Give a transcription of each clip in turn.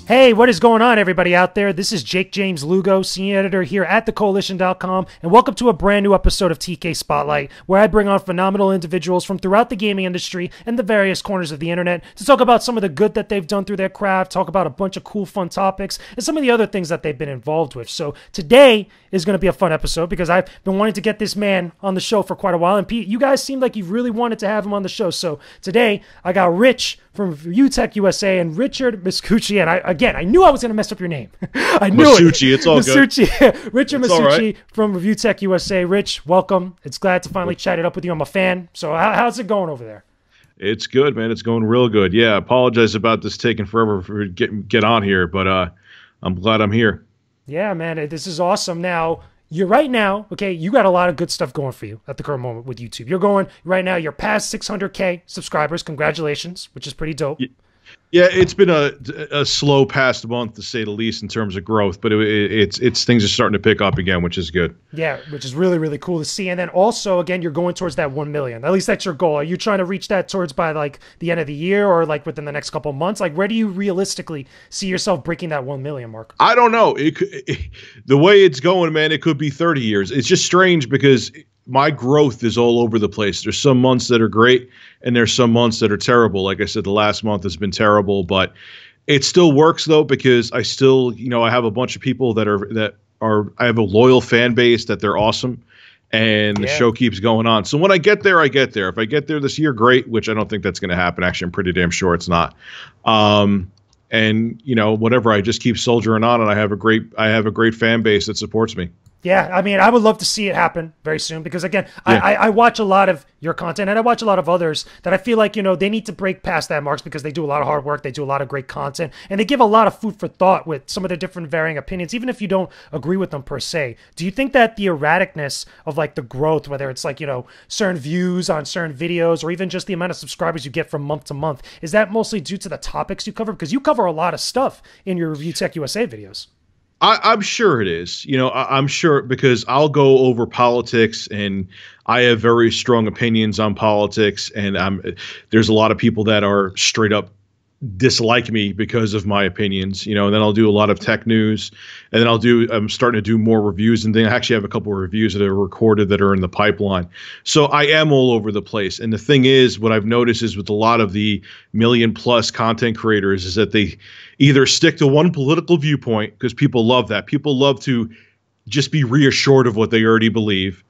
Hey, what is going on, everybody out there? This is Jakejames Lugo, senior editor here at thecoalition.com, and welcome to a brand new episode of TK Spotlight, where I bring on phenomenal individuals from throughout the gaming industry and the various corners of the internet to talk about some of the good that they've done through their craft, talk about a bunch of cool, fun topics, and some of the other things that they've been involved with. So today is going to be a fun episode because I've been wanting to get this man on the show for quite a while, and Pete, you guys seem like you really wanted to have him on the show. So today I got Rich from ReviewTechUSA and Richard Masucci, and I knew I was going to mess up your name. I knew Masucci, it's all Masucci. good. Richard it's Masucci right. from ReviewTechUSA. Rich, welcome. It's glad to finally chat it up with you. I'm a fan. So how's it going over there? It's good, man. It's going real good. Yeah, I apologize about this taking forever for get on here, but I'm glad I'm here. Yeah, man, this is awesome. Now, you're right now, okay, you got a lot of good stuff going for you at the current moment with YouTube. You're going, right now, you're past 600K subscribers. Congratulations, which is pretty dope. Yeah, it's been a slow past month, to say the least, in terms of growth, but it's things are starting to pick up again, which is good. Yeah, which is really, really cool to see. And then also, again, you're going towards that 1 million. At least that's your goal. Are you trying to reach that towards by like the end of the year or like within the next couple of months? Like, where do you realistically see yourself breaking that 1 million mark? I don't know. The way it's going, man, it could be 30 years. It's just strange because my growth is all over the place. There's some months that are great, and there's some months that are terrible. Like I said, the last month has been terrible, but it still works though, because I still, I have a bunch of people that are I have a loyal fan base that they're awesome, and the show keeps going on. So when I get there, I get there. If I get there this year, great, which I don't think that's going to happen. Actually, I'm pretty damn sure it's not. And whatever, I just keep soldiering on, and I have a great fan base that supports me. Yeah, I mean, I would love to see it happen very soon because, again, I watch a lot of your content and I watch a lot of others that I feel like, they need to break past that marks because they do a lot of hard work, they do a lot of great content, and they give a lot of food for thought with some of their different varying opinions, even if you don't agree with them per se. Do you think that the erraticness of, like, the growth, whether it's, like, certain views on certain videos or even just the amount of subscribers you get from month to month, is that mostly due to the topics you cover? Because you cover a lot of stuff in your ReviewTechUSA videos. I'm sure it is. I'm sure, because I'll go over politics, and I have very strong opinions on politics, and there's a lot of people that are straight up dislike me because of my opinions, and then I'll do a lot of tech news, and then I'm starting to do more reviews, and then I actually have a couple of reviews that are recorded that are in the pipeline. So I am all over the place. And the thing is, what I've noticed is with a lot of the million-plus content creators is that they either stick to one political viewpoint, because people love that. People love to just be reassured of what they already believe,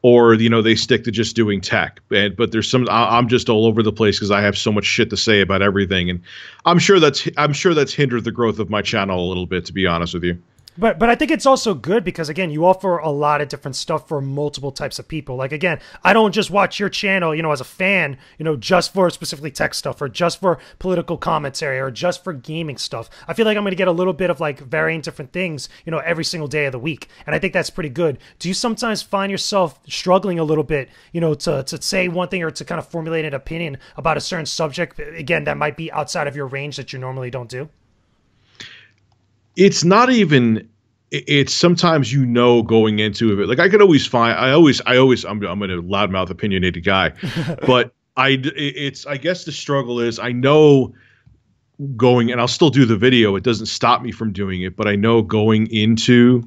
or they stick to just doing tech. But there's I'm just all over the place because I have so much shit to say about everything, and I'm sure that's hindered the growth of my channel a little bit, to be honest with you. But I think it's also good because, again, you offer a lot of different stuff for multiple types of people. Like, again, I don't just watch your channel, as a fan, just for specifically tech stuff or just for political commentary or just for gaming stuff. I feel like I'm going to get a little bit of, like, varying different things, every single day of the week. And I think that's pretty good. Do you sometimes find yourself struggling a little bit, to say one thing or to kind of formulate an opinion about a certain subject, again, that might be outside of your range that you normally don't do? It's not even, it's sometimes, going into it. Like, I could always find, I'm a loudmouth, opinionated guy, but I guess the struggle is, I know going, and I'll still do the video, it doesn't stop me from doing it, but I know going into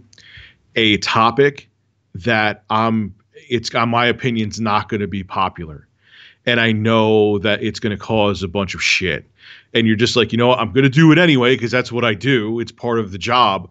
a topic that my opinion's not going to be popular. And I know that it's going to cause a bunch of shit. And you're just like, I'm going to do it anyway because that's what I do. It's part of the job,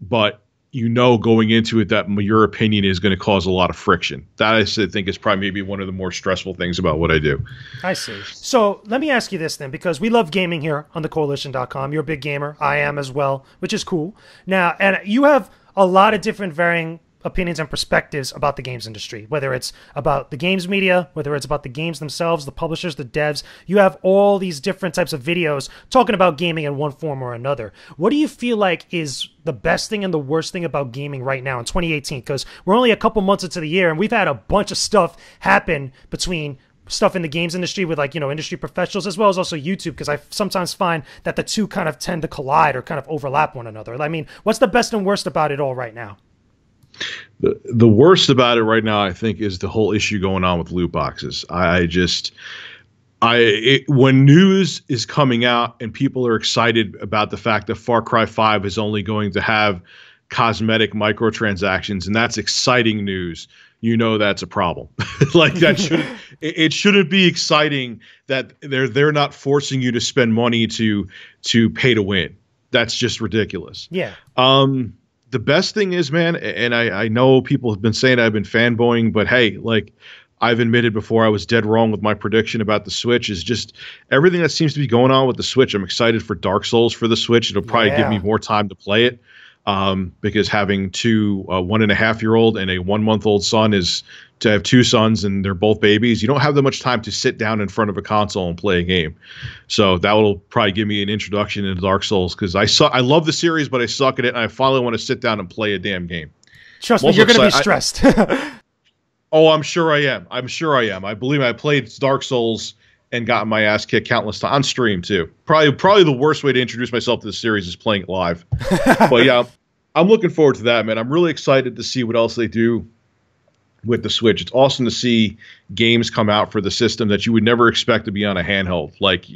but going into it that your opinion is going to cause a lot of friction. That I think is probably maybe one of the more stressful things about what I do. I see. So let me ask you this then, because we love gaming here on thecoalition.com. You're a big gamer. I am as well, which is cool. Now, and you have a lot of different varying opinions and perspectives about the games industry, whether it's about the games media, whether it's about the games themselves, the publishers, the devs. You have all these different types of videos talking about gaming in one form or another. What do you feel like is the best thing and the worst thing about gaming right now in 2018? Because we're only a couple months into the year, and we've had a bunch of stuff happen between stuff in the games industry with, like, industry professionals, as well as also YouTube, because I sometimes find that the two kind of tend to collide or kind of overlap one another. I mean, what's the best and worst about it all right now? The worst about it right now, I think, is the whole issue going on with loot boxes. When news is coming out and people are excited about the fact that Far Cry 5 is only going to have cosmetic microtransactions, and that's exciting news, you know that's a problem. Like that shouldn't be exciting that they're not forcing you to spend money to pay to win. That's just ridiculous. Yeah. The best thing is, man, and I know people have been saying I've been fanboying, but hey, like I've admitted before I was dead wrong with my prediction about the Switch, is just everything that seems to be going on with the Switch. I'm excited for Dark Souls for the Switch. It'll probably give me more time to play it, because having two 1.5-year-old and a 1-month-old son is to have two sons and they're both babies. You don't have that much time to sit down in front of a console and play a game. So that will probably give me an introduction into Dark Souls, because I love the series, but I suck at it, and I finally want to sit down and play a damn game. Trust me, you're going to be stressed. Oh, I'm sure I am. I believe I played Dark Souls and gotten my ass kicked countless times on stream too. Probably the worst way to introduce myself to the series is playing it live. But yeah, I'm looking forward to that, man. I'm really excited to see what else they do with the Switch. It's awesome to see games come out for the system that you would never expect to be on a handheld, like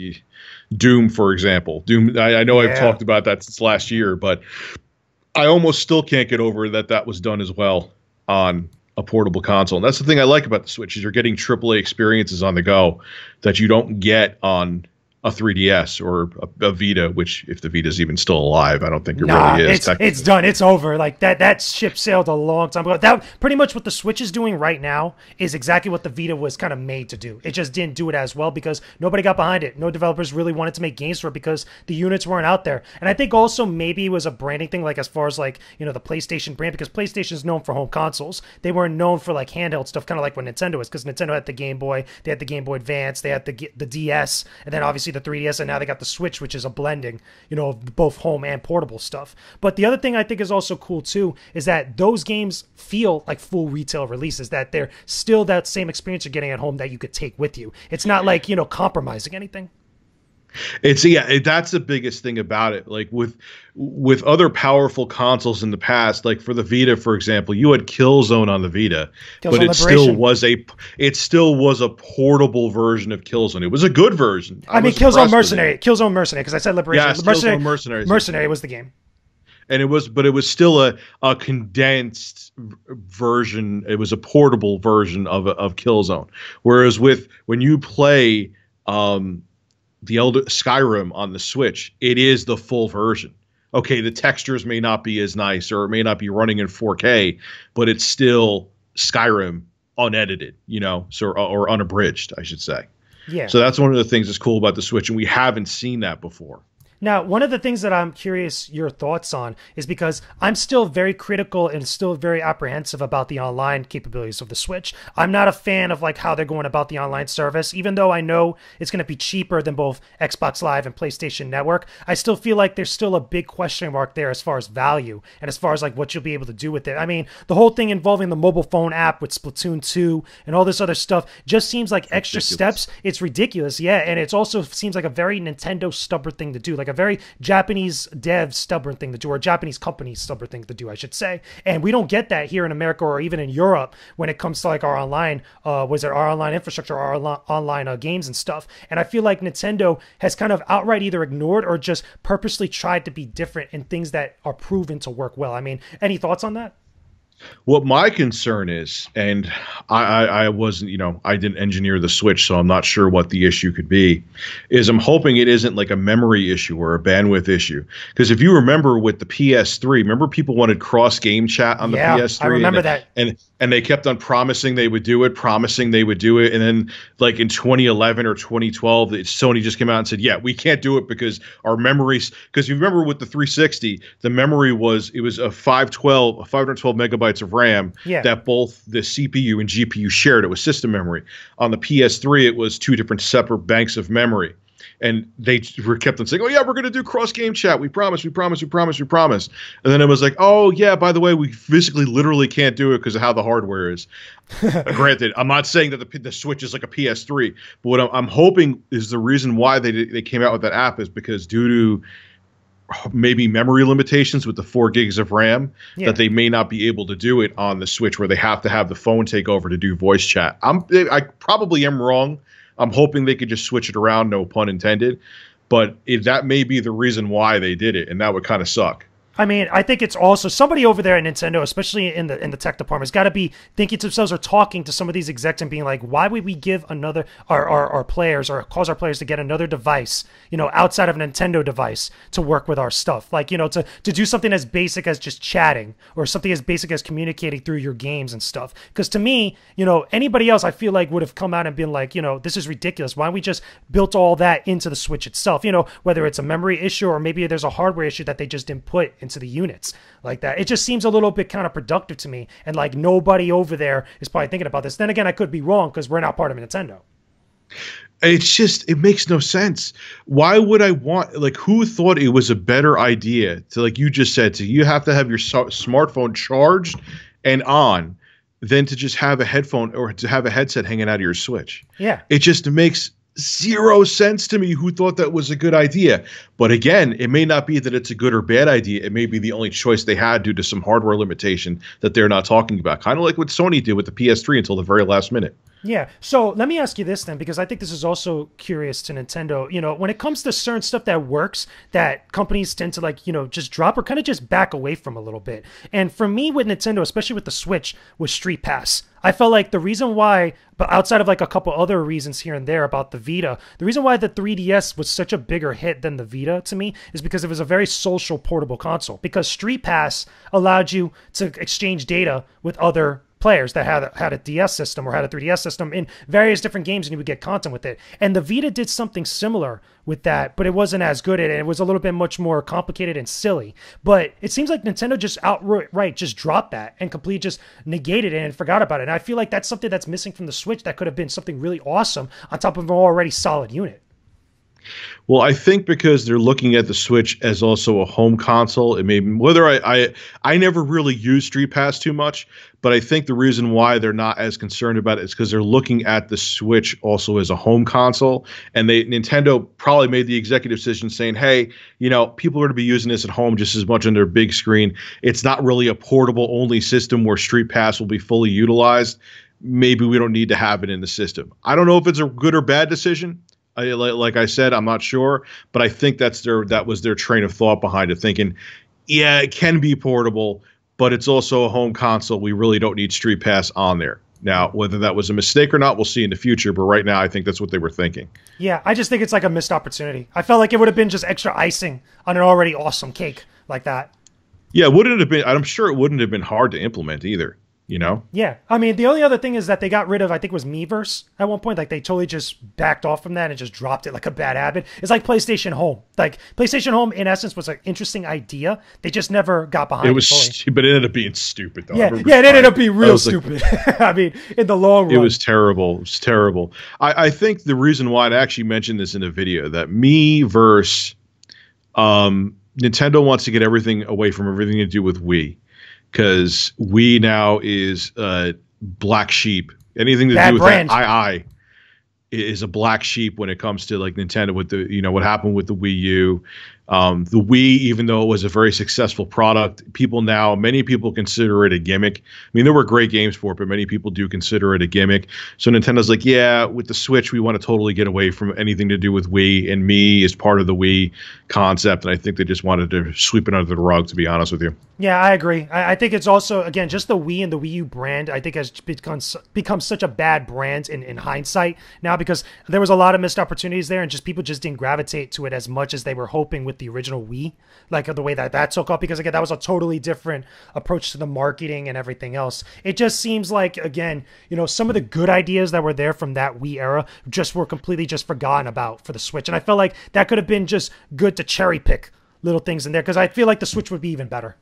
Doom, for example. Doom. I know I've talked about that since last year, but I almost still can't get over that was done as well on a portable console. And that's the thing I like about the Switch, is you're getting AAA experiences on the go that you don't get on a 3DS or a Vita, which, if the Vita's even still alive, I don't think it really is. It's done. It's over. Like that ship sailed a long time ago. That pretty much what the Switch is doing right now is exactly what the Vita was kind of made to do. It just didn't do it as well because nobody got behind it. No developers really wanted to make games for it because the units weren't out there. And I think also maybe it was a branding thing, like as far as like, you know, the PlayStation brand, because PlayStation is known for home consoles. They weren't known for like handheld stuff, kind of like what Nintendo is, because Nintendo had the Game Boy, they had the Game Boy Advance, they had the DS, and then obviously the 3DS, and now they got the Switch, which is a blending, you know, of both home and portable stuff. But the other thing I think is also cool too is that those games feel like full retail releases, that they're still that same experience you're getting at home that you could take with you. It's not like, you know, compromising anything. That's the biggest thing about it. Like with other powerful consoles in the past, like for the Vita, for example, you had Killzone on the Vita, but it still was a portable version of Killzone. It was a good version. I mean, Killzone Mercenary, because I said Liberation. Yeah, Killzone Mercenary was the game. And it was still a condensed version. It was a portable version of Killzone. Whereas when you play the Elder Skyrim on the Switch, it is the full version. Okay, the textures may not be as nice, or it may not be running in 4K, but it's still Skyrim unedited, you know, so or unabridged, I should say. Yeah. So that's one of the things that's cool about the Switch, and we haven't seen that before. Now, one of the things that I'm curious your thoughts on is because I'm still very critical and still very apprehensive about the online capabilities of the Switch. I'm not a fan of like how they're going about the online service. Even though I know it's going to be cheaper than both Xbox Live and PlayStation Network, I still feel like there's still a big question mark there as far as value and as far as like what you'll be able to do with it. I mean, the whole thing involving the mobile phone app with Splatoon 2 and all this other stuff just seems like extra steps. It's ridiculous, yeah, and it also seems like a very Nintendo stubborn thing to do. Like a very Japanese dev stubborn thing to do, or a Japanese company stubborn thing to do, I should say. And we don't get that here in America or even in Europe when it comes to like our online, our online infrastructure, our online games and stuff. And I feel like Nintendo has kind of outright either ignored or just purposely tried to be different in things that are proven to work well. I mean, any thoughts on that? What my concern is, and I wasn't, you know, I didn't engineer the Switch, so I'm not sure what the issue could be, is I'm hoping it isn't like a memory issue or a bandwidth issue. Because if you remember with the PS3, remember people wanted cross-game chat on the PS3? I remember that. And they kept on promising they would do it, and then like in 2011 or 2012, Sony just came out and said, yeah, we can't do it because our memories, because you remember with the 360, the memory was a 512 megabytes of RAM that both the CPU and GPU shared. It was system memory. On the PS3, it was two different separate banks of memory. And they kept on saying, oh, yeah, we're going to do cross-game chat. We promise. And then it was like, oh, yeah, by the way, we physically literally can't do it because of how the hardware is. Granted, I'm not saying that the Switch is like a PS3, but what I'm hoping is the reason why they came out with that app is because due to maybe memory limitations with the 4 gigs of RAM, that they may not be able to do it on the Switch, where they have to have the phone take over to do voice chat. I probably am wrong. I'm hoping they could just switch it around, no pun intended. But that may be the reason why they did it, and that would kind of suck. I mean, I think it's also somebody over there at Nintendo, especially in the tech department, has got to be thinking to themselves or talking to some of these execs and being like, why would we give our players or cause our players to get another device, outside of a Nintendo device to work with our stuff? Like, to do something as basic as just chatting or something as basic as communicating through your games and stuff. Because to me, anybody else I feel like would have come out and been like, this is ridiculous. Why don't we just built all that into the Switch itself? Whether it's a memory issue or maybe there's a hardware issue that they just didn't put into the units like that. It just seems a little bit counterproductive to me, and like nobody over there is probably thinking about this. Then again, I could be wrong because we're not part of Nintendo. It makes no sense. Why would I want, who thought it was a better idea to, like you just said, you have to have your smartphone charged and on than to just have a headphone or to have a headset hanging out of your Switch? Yeah. It just makes zero sense to me who thought that was a good idea. But again, it may not be that it's a good or bad idea. It may be the only choice they had due to some hardware limitation that they're not talking about. Kind of like what Sony did with the PS3 until the very last minute. Yeah. So let me ask you this then, because I think this is also curious to Nintendo. When it comes to certain stuff that works, that companies tend to just drop or kind of just back away from a little bit. And for me with Nintendo, especially with the Switch, was Streetpass. I felt like the reason why, but outside of like a couple other reasons here and there about the Vita, the reason why the 3DS was such a bigger hit than the Vita to me is because it was a very social portable console. Because Streetpass allowed you to exchange data with other players that had a DS system or had a 3DS system in various different games, and you would get content with it. And the Vita did something similar with that, but it wasn't as good at it. It was a little bit much more complicated and silly. But it seems like Nintendo just outright just dropped that and completely just negated it and forgot about it. And I feel like that's something that's missing from the Switch that could have been something really awesome on top of an already solid unit. Well, I think because they're looking at the Switch as also a home console, it may, whether I never really used Streetpass too much, but I think the reason why they're not as concerned about it is because they're looking at the Switch also as a home console, and Nintendo probably made the executive decision saying, hey, people are going to be using this at home just as much on their big screen. It's not really a portable only system where Streetpass will be fully utilized. Maybe we don't need to have it in the system. I don't know if it's a good or bad decision. Like I said, I'm not sure, but I think that was their train of thought behind it, thinking, yeah, it can be portable, but it's also a home console. We really don't need Streetpass on there. Now, whether that was a mistake or not, we'll see in the future, but right now I think that's what they were thinking. Yeah, I just think it's like a missed opportunity. I felt like it would have been just extra icing on an already awesome cake like that. Yeah, wouldn't it have been? I'm sure it wouldn't have been hard to implement either. Yeah. I mean, the only other thing is that they got rid of, I think it was Miiverse at one point. Like, they totally just backed off from that and just dropped it like a bad habit. It's like PlayStation Home. Like, PlayStation Home, in essence, was an interesting idea. They just never got behind it. But it ended up being stupid, though. Yeah, it ended up being real stupid. I mean, in the long run. It was terrible. It was terrible. I think the reason why, I actually mentioned this in a video, that Miiverse, Nintendo wants to get everything away from everything to do with Wii. Because Wii now is black sheep. Anything to do with that is a black sheep when it comes to like Nintendo with the what happened with the Wii U. The Wii, even though it was a very successful product, many people consider it a gimmick. I mean, there were great games for it, but many people do consider it a gimmick. So Nintendo's like, yeah, with the Switch, we want to totally get away from anything to do with Wii, and me is part of the Wii concept. And I think they just wanted to sweep it under the rug, to be honest with you. Yeah, I agree. I think it's also, again, just the Wii and the Wii U brand, I think has become such a bad brand in hindsight now, because there was a lot of missed opportunities there, and just people just didn't gravitate to it as much as they were hoping with the original Wii, like the way that took off, because again, that was a totally different approach to the marketing and everything else. It just seems like, again, some of the good ideas that were there from that Wii era just were completely just forgotten about for the Switch. And I felt like that could have been just good to cherry pick little things in there, because I feel like the Switch would be even better.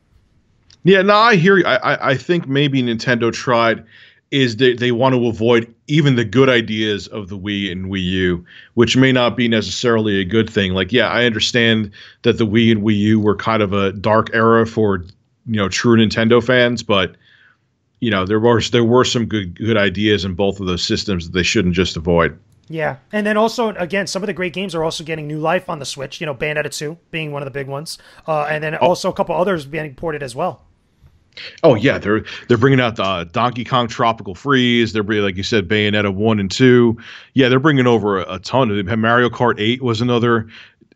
Yeah, no, I hear you. I think maybe Nintendo tried is they want to avoid even the good ideas of the Wii and Wii U, which may not be necessarily a good thing. Like, yeah, I understand that the Wii and Wii U were kind of a dark era for, true Nintendo fans, but, there were some good ideas in both of those systems that they shouldn't just avoid. Yeah, and then also, again, some of the great games are also getting new life on the Switch, Bayonetta 2 being one of the big ones, and then also a couple others being ported as well. Oh yeah, they're bringing out the Donkey Kong Tropical Freeze. They're bringing, like you said, Bayonetta 1 and 2. Yeah, they're bringing over a ton of them. Mario Kart 8 was another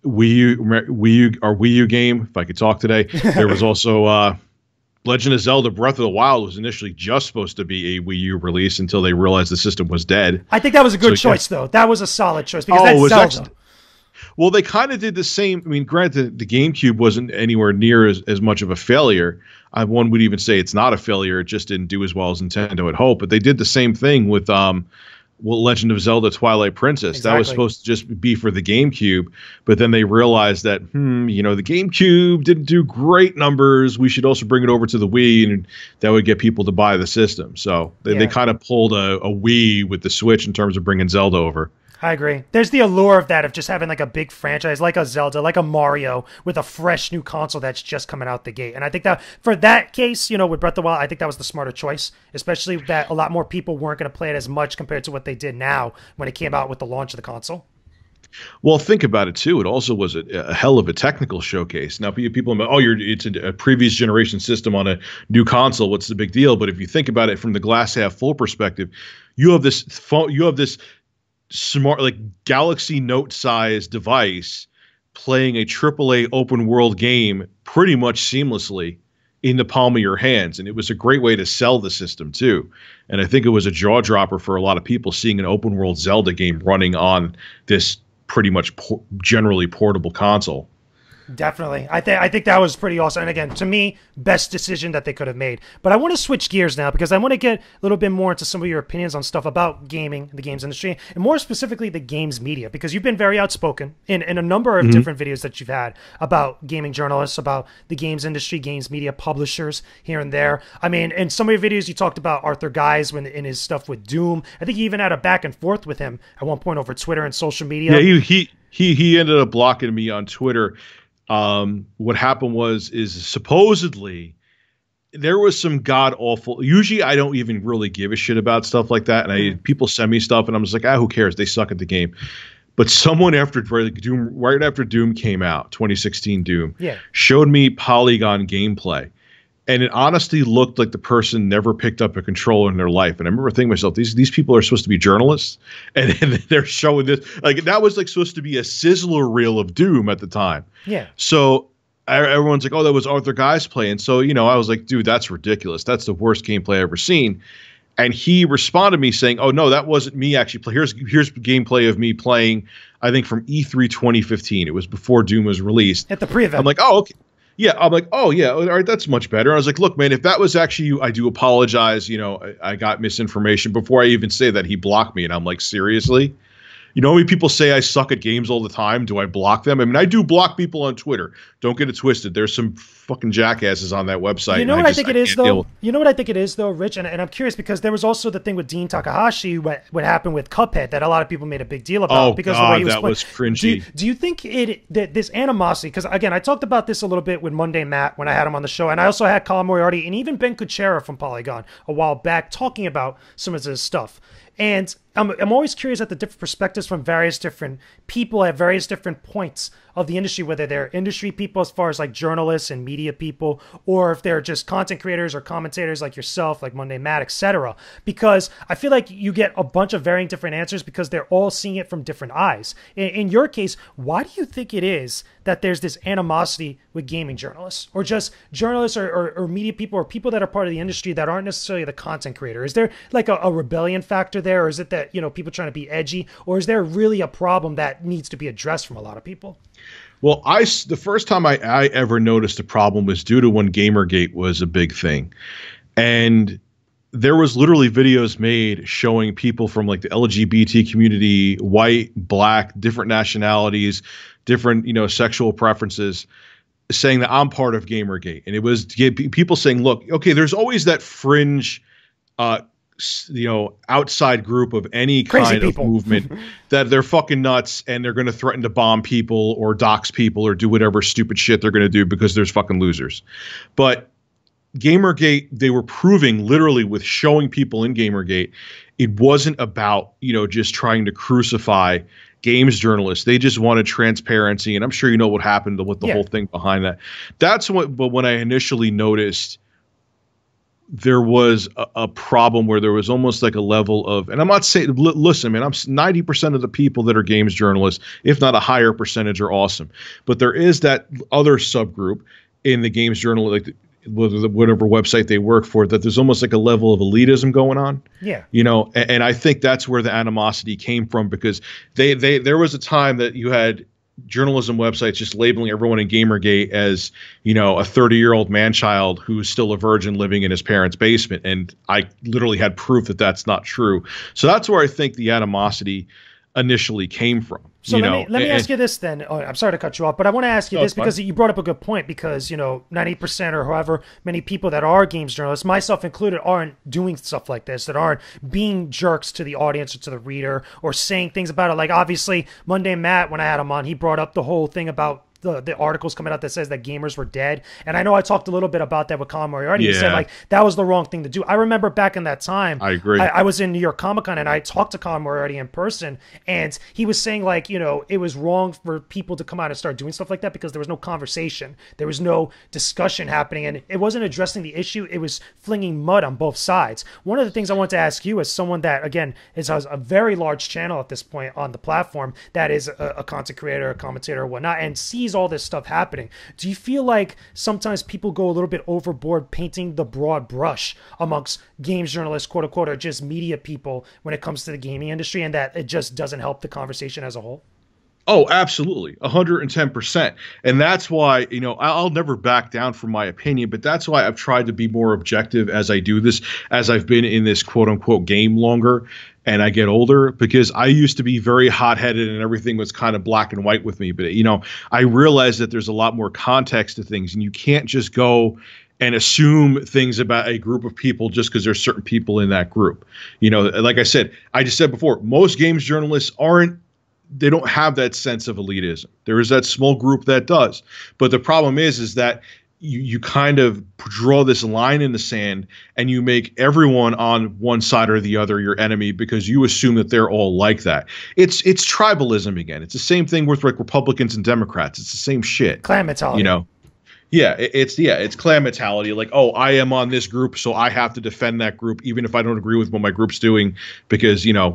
Wii U game. If I could talk today, there was also Legend of Zelda: Breath of the Wild was initially just supposed to be a Wii U release until they realized the system was dead. I think that was a good choice, though. That was a solid choice because that's Zelda. Actually, well, they kind of did the same. I mean, granted, the GameCube wasn't anywhere near as much of a failure. One would even say it's not a failure. It just didn't do as well as Nintendo had hoped. But they did the same thing with Legend of Zelda: Twilight Princess. Exactly. That was supposed to just be for the GameCube. But then they realized that, the GameCube didn't do great numbers. We should also bring it over to the Wii, and that would get people to buy the system. So they kind of pulled a Wii with the Switch in terms of bringing Zelda over. I agree. There's the allure of that, of just having like a big franchise, like a Zelda, like a Mario, with a fresh new console that's just coming out the gate. And I think that for that case, with Breath of the Wild, I think that was the smarter choice, especially that a lot more people weren't going to play it as much compared to what they did now when it came out with the launch of the console. Well, think about it too. It also was a hell of a technical showcase. Now, people are it's a previous generation system on a new console. What's the big deal? But if you think about it from the glass half full perspective, you have this smart, like Galaxy Note size device playing a AAA open world game pretty much seamlessly in the palm of your hands. And it was a great way to sell the system too. And I think it was a jaw dropper for a lot of people seeing an open world Zelda game running on this pretty much generally portable console. Definitely. I think that was pretty awesome. And again, to me, best decision that they could have made. But I want to switch gears now because I want to get a little bit more into some of your opinions on stuff about gaming, the games industry, and more specifically the games media, because you've been very outspoken in a number of different videos that you've had about gaming journalists, about the games industry, games media publishers here and there. I mean, in some of your videos, you talked about Arthur Guise in his stuff with Doom. I think you even had a back and forth with him at one point over Twitter and social media. Yeah, he ended up blocking me on Twitter. What happened is supposedly there was some god awful. Usually I don't even really give a shit about stuff like that. And people send me stuff and I'm just like, who cares? They suck at the game. But someone right after Doom came out, 2016 Doom, showed me Polygon gameplay. And it honestly looked like the person never picked up a controller in their life. And I remember thinking to myself, these people are supposed to be journalists, and they're showing this. Like, that was like supposed to be a sizzler reel of Doom at the time. Yeah. So everyone's like, that was Arthur Guise play. And so, I was like, dude, that's ridiculous. That's the worst gameplay I've ever seen. And he responded to me saying, oh, no, that wasn't me actually play. Here's gameplay of me playing, I think, from E3 2015. It was before Doom was released. At the pre-event. I'm like, oh, okay. Yeah, I'm like, oh, yeah, all right, that's much better. I was like, look, man, if that was actually you, I do apologize. I got misinformation. Before I even say that, he blocked me. And I'm like, seriously? When people say I suck at games all the time, do I block them? I mean, I do block people on Twitter. Don't get it twisted. There's some fucking jackasses on that website. You know what I think it is, though? You know what I think it is, though, Rich? And I'm curious because there was also the thing with Dean Takahashi, what happened with Cuphead, that a lot of people made a big deal about. Because God, the way he was that was cringy. Do you think that this animosity, because, again, I talked about this a little bit with Monday Matt when I had him on the show, and I also had Colin Moriarty and even Ben Kuchera from Polygon a while back talking about some of this stuff. And I'm always curious at the different perspectives from various different people at various different points of the industry, whether they're industry people as far as like journalists and media people, or if they're just content creators or commentators like yourself, like Monday Matt, etc. Because I feel like you get a bunch of varying different answers because they're all seeing it from different eyes. In your case, why do you think it is that there's this animosity with gaming journalists, or just journalists or media people or people that are part of the industry that aren't necessarily the content creator? Is there like a rebellion factor there, or is it that, people trying to be edgy, or is there really a problem that needs to be addressed from a lot of people? Well, the first time I ever noticed a problem was due to when Gamergate was a big thing. And there was literally videos made showing people from like the LGBT community, white, black, different nationalities, different, sexual preferences, saying that I'm part of Gamergate. And it was people saying, look, okay, there's always that fringe, outside group of any kind of movement that they're fucking nuts and they're going to threaten to bomb people or dox people or do whatever stupid shit they're going to do because there's fucking losers. But Gamergate, they were proving literally with showing people in Gamergate, it wasn't about, just trying to crucify games journalists. They just wanted transparency. And I'm sure you know what happened with the whole thing behind that. But when I initially noticed there was a problem where there was almost like a level of, and I'm not saying, listen, man, I'm 90% of the people that are games journalists, if not a higher percentage, are awesome. But there is that other subgroup in the games journal, like whatever website they work for, that there's almost like a level of elitism going on. Yeah. You know, and I think that's where the animosity came from, because there was a time that you had journalism websites just labeling everyone in Gamergate as, you know, a 30-year-old man-child who's still a virgin living in his parents' basement. And I literally had proof that that's not true. So that's where I think the animosity initially came from. So let me ask you this then. Oh, I'm sorry to cut you off, but I want to ask you this because you brought up a good point, because, you know, 90% or however many people that are games journalists, myself included, aren't doing stuff like this, that aren't being jerks to the audience or to the reader or saying things about it. Like, obviously, Monday Matt, when I had him on, he brought up the whole thing about the articles coming out that says that gamers were dead. And I know I talked a little bit about that with Colin Moriarty. He said, like, that was the wrong thing to do. I remember back in that time, I agree. I was in New York Comic Con and I talked to Colin Moriarty in person, and he was saying, like, you know, it was wrong for people to come out and start doing stuff like that because there was no conversation. There was no discussion happening, and it wasn't addressing the issue. It was flinging mud on both sides. One of the things I want to ask you, as someone that, again, has a very large channel at this point on the platform, that is a content creator, a commentator, or whatnot, and sees all this stuff happening. Do you feel like sometimes people go a little bit overboard painting the broad brush amongst games journalists, quote unquote, or just media people when it comes to the gaming industry, and that it just doesn't help the conversation as a whole? Oh, absolutely. 110%. And that's why, you know, I'll never back down from my opinion, but that's why I've tried to be more objective as I do this, as I've been in this quote unquote game longer and I get older, because I used to be very hot-headed and everything was kind of black and white with me. But, you know, I realized that there's a lot more context to things, and you can't just go and assume things about a group of people just because there's certain people in that group. You know, like I said before, most games journalists they don't have that sense of elitism. There is that small group that does. But the problem is that you kind of draw this line in the sand and you make everyone on one side or the other your enemy because you assume that they're all like that. It's tribalism again. It's the same thing with like Republicans and Democrats. It's the same shit. Clan mentality. You know? Yeah, it's clan mentality. Like, oh, I am on this group, so I have to defend that group even if I don't agree with what my group's doing, because, you know,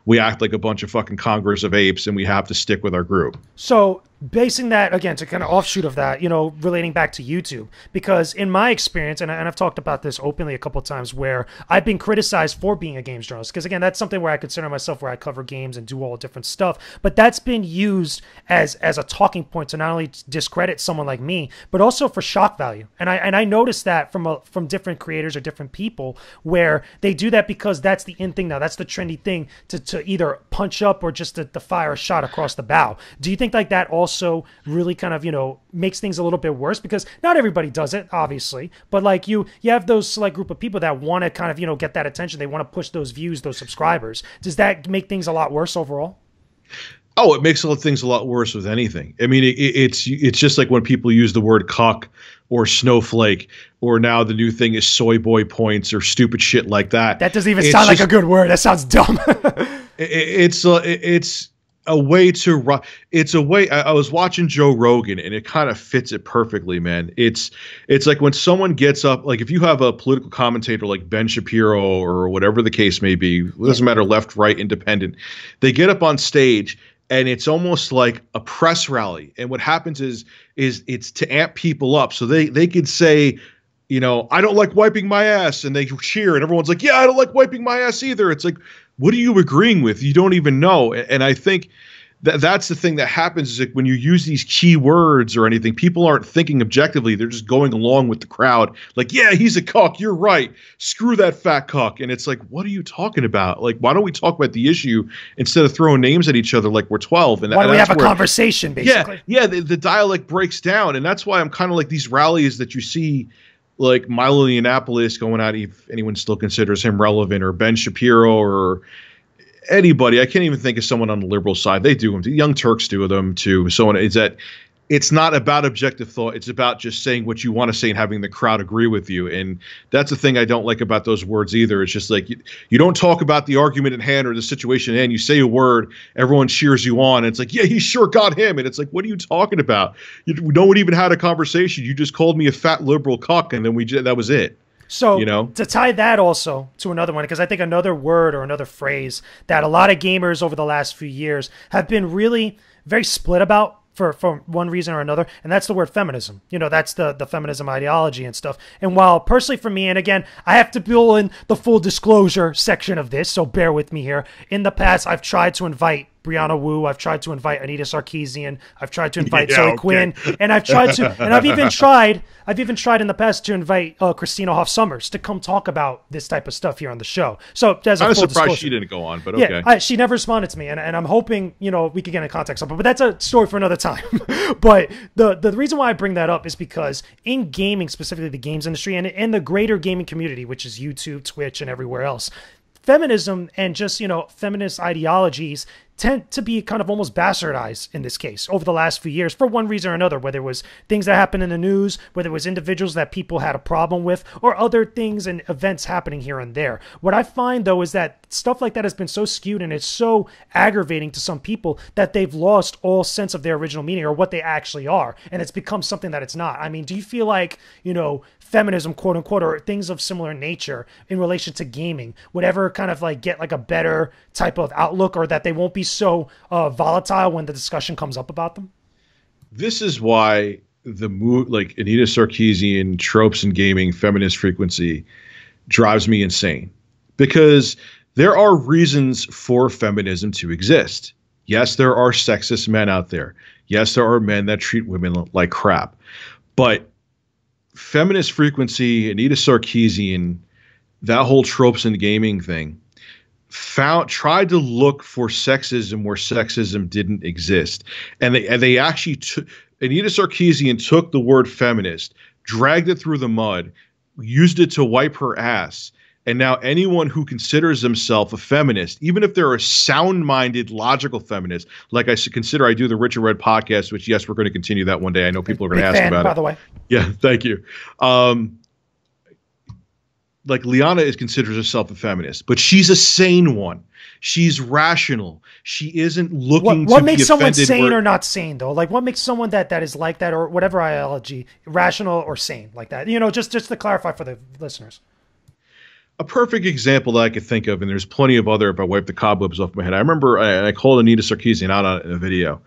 we act like a bunch of fucking Congress of apes and we have to stick with our group. So basing that, again, to kind of offshoot of that, you know, relating back to YouTube, because in my experience, and I've talked about this openly a couple of times, where I've been criticized for being a games journalist, because again, that's something where I consider myself, where I cover games and do all different stuff, but that's been used as a talking point to not only discredit someone like me, but also for shock value. And I noticed that from different creators or different people, where they do that because that's the in thing now, that's the trendy thing to either punch up or just to fire a shot across the bow. Do you think like that also really kind of, you know, makes things a little bit worse? Because not everybody does it, obviously, but like you have those select group of people that want to kind of, you know, get that attention. They want to push those views, those subscribers. Does that make things a lot worse overall? Oh, it makes things a lot worse with anything. I mean, it's just like when people use the word cuck or snowflake, or now the new thing is soy boy points or stupid shit like that. That doesn't even sound like a good word. That sounds dumb. It's a way to I was watching Joe Rogan and it kind of fits it perfectly, man. It's like when someone gets up, like if you have a political commentator like Ben Shapiro or whatever the case may be, it doesn't matter, left, right, independent, they get up on stage and it's almost like a press rally. And what happens is it's to amp people up. So they could say, you know, I don't like wiping my ass, and they cheer and everyone's like, yeah, I don't like wiping my ass either. It's like, what are you agreeing with? You don't even know. And I think that's the thing that happens, is like when you use these key words or anything, people aren't thinking objectively. They're just going along with the crowd. Like, yeah, he's a cuck. You're right. Screw that fat cuck. And it's like, what are you talking about? Like, why don't we talk about the issue instead of throwing names at each other like we're 12? And why don't we have a conversation, basically? Yeah, the dialect breaks down. And that's why I'm kind of like these rallies that you see, like Milo Yiannopoulos going out, if anyone still considers him relevant, or Ben Shapiro, or anybody. I can't even think of someone on the liberal side. They do them. The Young Turks do them too. So is that it's not about objective thought. It's about just saying what you want to say and having the crowd agree with you. And that's the thing I don't like about those words either. It's just like you don't talk about the argument at hand or the situation at hand. You say a word, everyone cheers you on. And it's like, yeah, he sure got him. And it's like, what are you talking about? No one even had a conversation. You just called me a fat liberal cuck, and then that was it. So you know, to tie that also to another one, because I think another word or another phrase that a lot of gamers over the last few years have been really very split about for one reason or another, and that's the word feminism. You know, that's the feminism ideology and stuff. And while personally for me, and again, I have to build in the full disclosure section of this, so bear with me here. In the past, I've tried to invite Brianna Wu, I've tried to invite Anita Sarkeesian, I've tried to invite Zoe Quinn, and I've tried to, and I've even tried in the past to invite Christina Hoff Summers to come talk about this type of stuff here on the show. So as a I was full surprised disclosure, she didn't go on, but okay. yeah, she never responded to me, and I'm hoping, you know, we could get in contact something, but that's a story for another time. But the reason why I bring that up is because in gaming, specifically the games industry, and in the greater gaming community, which is YouTube, Twitch, and everywhere else, feminism and just, you know, feminist ideologies tend to be kind of almost bastardized in this case over the last few years for one reason or another, whether it was things that happened in the news, whether it was individuals that people had a problem with, or other things and events happening here and there. What I find, though, is that stuff like that has been so skewed and it's so aggravating to some people that they've lost all sense of their original meaning or what they actually are, and it's become something that it's not. I mean, do you feel like, you know, feminism, quote unquote, or things of similar nature in relation to gaming would ever kind of like get like a better type of outlook, or that they won't be so volatile when the discussion comes up about them? This is why the like Anita Sarkeesian tropes in gaming, feminist frequency, drives me insane, because there are reasons for feminism to exist. Yes, there are sexist men out there. Yes, there are men that treat women like crap. But feminist frequency, Anita Sarkeesian, that whole tropes in gaming thing, tried to look for sexism where sexism didn't exist. And they actually took, Anita Sarkeesian took the word feminist, dragged it through the mud, used it to wipe her ass. And now anyone who considers themselves a feminist, even if they're a sound-minded, logical feminist, like I consider I do the Richard Red podcast, which, yes, we're going to continue that one day. I know people are going to ask about it. By the way. Yeah, thank you. Like Liana considers herself a feminist, but she's a sane one. She's rational. She isn't looking what to makes be someone offended sane or not sane, though? Like, what makes someone that is like that, or whatever ideology, rational or sane like that? You know, just to clarify for the listeners. A perfect example that I could think of, and there's plenty of other if I wipe the cobwebs off my head. I remember I called Anita Sarkeesian out on it in a video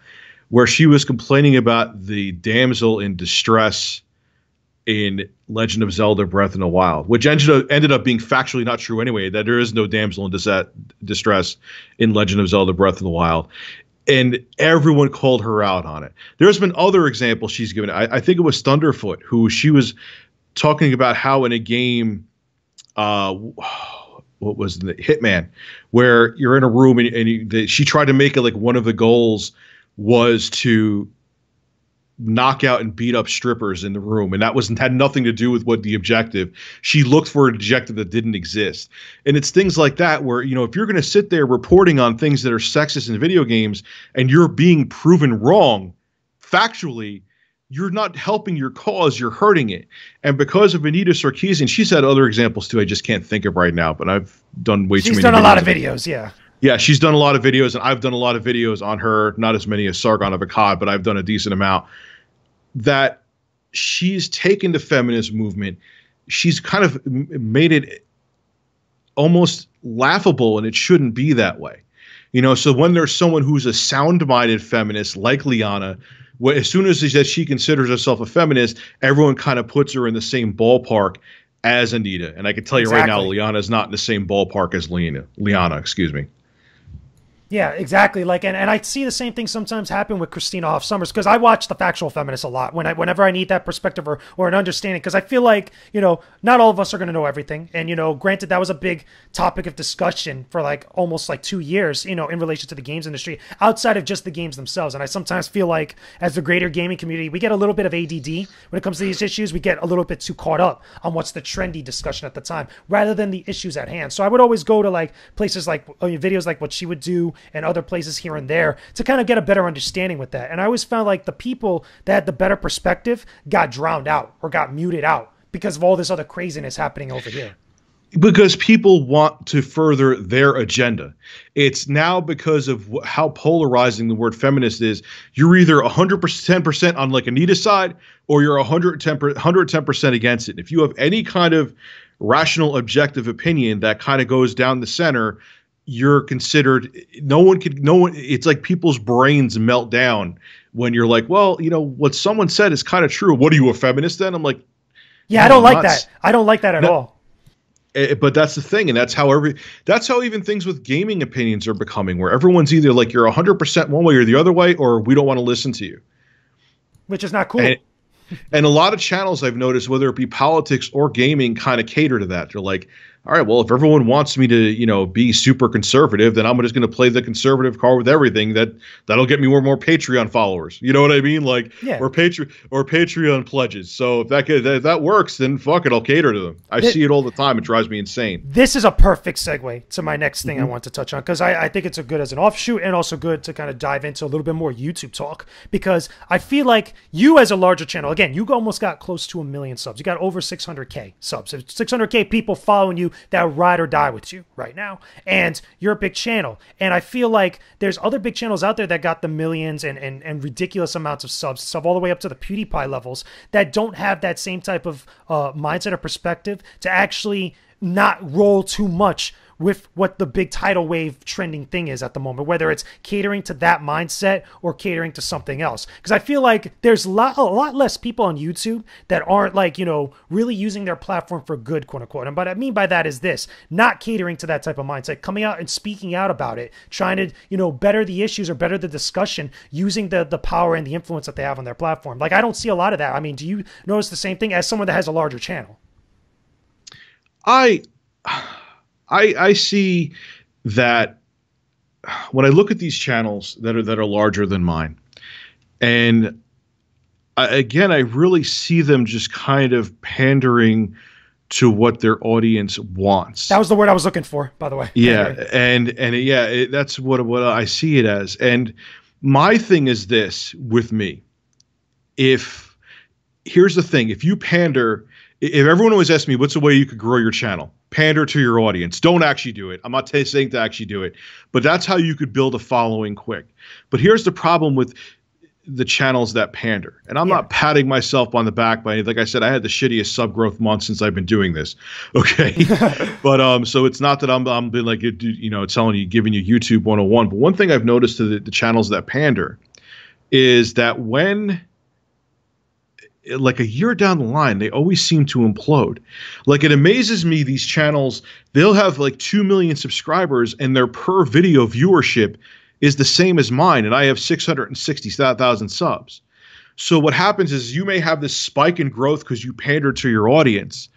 where she was complaining about the damsel in distress in Legend of Zelda Breath of the Wild, which ended up being factually not true anyway, that there is no damsel in distress in Legend of Zelda Breath of the Wild. And everyone called her out on it. There's been other examples she's given. I think it was Thunderfoot, who she was talking about how in a game, what was the Hitman, where you're in a room and she tried to make it like one of the goals was to knock out and beat up strippers in the room, and that had nothing to do with what the objective. She looked for an objective that didn't exist. And it's things like that where, you know, if you're going to sit there reporting on things that are sexist in video games and you're being proven wrong factually, you're not helping your cause, you're hurting it. And because of Anita Sarkeesian, she's had other examples too, I just can't think of right now, but I've done way too many. She's done a lot of videos, yeah. Yeah, she's done a lot of videos, and I've done a lot of videos on her, not as many as Sargon of Akkad, but I've done a decent amount. That she's taken the feminist movement, she's kind of made it almost laughable, and it shouldn't be that way. You know, so when there's someone who's a sound-minded feminist like Liana, as soon as she considers herself a feminist, everyone kind of puts her in the same ballpark as Anita. And I can tell you right now, Liana is not in the same ballpark as Liana, excuse me. Yeah, exactly. Like, and I see the same thing sometimes happen with Christina Hoff Summers, because I watch the factual feminists a lot whenever I need that perspective or an understanding, because I feel like, you know, not all of us are going to know everything. And, you know, granted, that was a big topic of discussion for like almost like 2 years, you know, in relation to the games industry outside of just the games themselves. And I sometimes feel like as the greater gaming community, we get a little bit of ADD when it comes to these issues. We get a little bit too caught up on what's the trendy discussion at the time rather than the issues at hand. So I would always go to like places like videos like what she would do and other places here and there to kind of get a better understanding with that. And I always found like the people that had the better perspective got drowned out or got muted out because of all this other craziness happening over here. Because people want to further their agenda. It's now because of how polarizing the word feminist is. You're either 110% on like Anita's side or you're 110% against it. If you have any kind of rational, objective opinion that kind of goes down the center, you're considered, no one, it's like people's brains melt down when you're like, well, you know, what someone said is kind of true. What are you, a feminist then? I'm like, yeah, I don't like that. I don't like that at all. But that's the thing, and that's how even things with gaming opinions are becoming, where everyone's either like you're 100% one way or the other way, or we don't want to listen to you. Which is not cool. And a lot of channels I've noticed, whether it be politics or gaming, kind of cater to that. They're like, all right, well, if everyone wants me to, you know, be super conservative, then I'm just going to play the conservative card with everything. That'll get me more Patreon followers. You know what I mean? Like, yeah. or Patreon pledges. So if that works, then fuck it, I'll cater to them. I see it all the time. It drives me insane. This is a perfect segue to my next thing I want to touch on, because I think it's good as an offshoot, and also good to kind of dive into a little bit more YouTube talk, because I feel like you, as a larger channel, again, you almost got close to 1 million subs. You got over 600K subs. 600K people following you that ride or die with you right now, and you're a big channel. And I feel like there's other big channels out there that got the millions and ridiculous amounts of subs, all the way up to the PewDiePie levels, that don't have that same type of mindset or perspective to actually not roll too much with what the big tidal wave trending thing is at the moment, whether it's catering to that mindset or catering to something else. Because I feel like there's a lot less people on YouTube that aren't, like, you know, really using their platform for good, quote unquote. And what I mean by that is this: not catering to that type of mindset, coming out and speaking out about it, trying to, you know, better the issues or better the discussion, using the power and the influence that they have on their platform. Like, I don't see a lot of that. I mean, do you notice the same thing as someone that has a larger channel? I see that when I look at these channels that are larger than mine, and I really see them just kind of pandering to what their audience wants. That was the word I was looking for, by the way. Yeah, that's what I see it as. And my thing is this with me: here's the thing, if you pander. If everyone always asks me, what's the way you could grow your channel? Pander to your audience. Don't actually do it. I'm not saying to actually do it, but that's how you could build a following quick. But here's the problem with the channels that pander. And I'm not patting myself on the back by anything. Like I said, I had the shittiest sub growth month since I've been doing this. Okay. But so it's not that I'm been like, you know, giving you YouTube 101. But one thing I've noticed to the channels that pander is that when, like, a year down the line, they always seem to implode. Like, it amazes me, these channels, they'll have like 2 million subscribers and their per video viewership is the same as mine, and I have 660,000 subs. So what happens is you may have this spike in growth because you pander to your audience,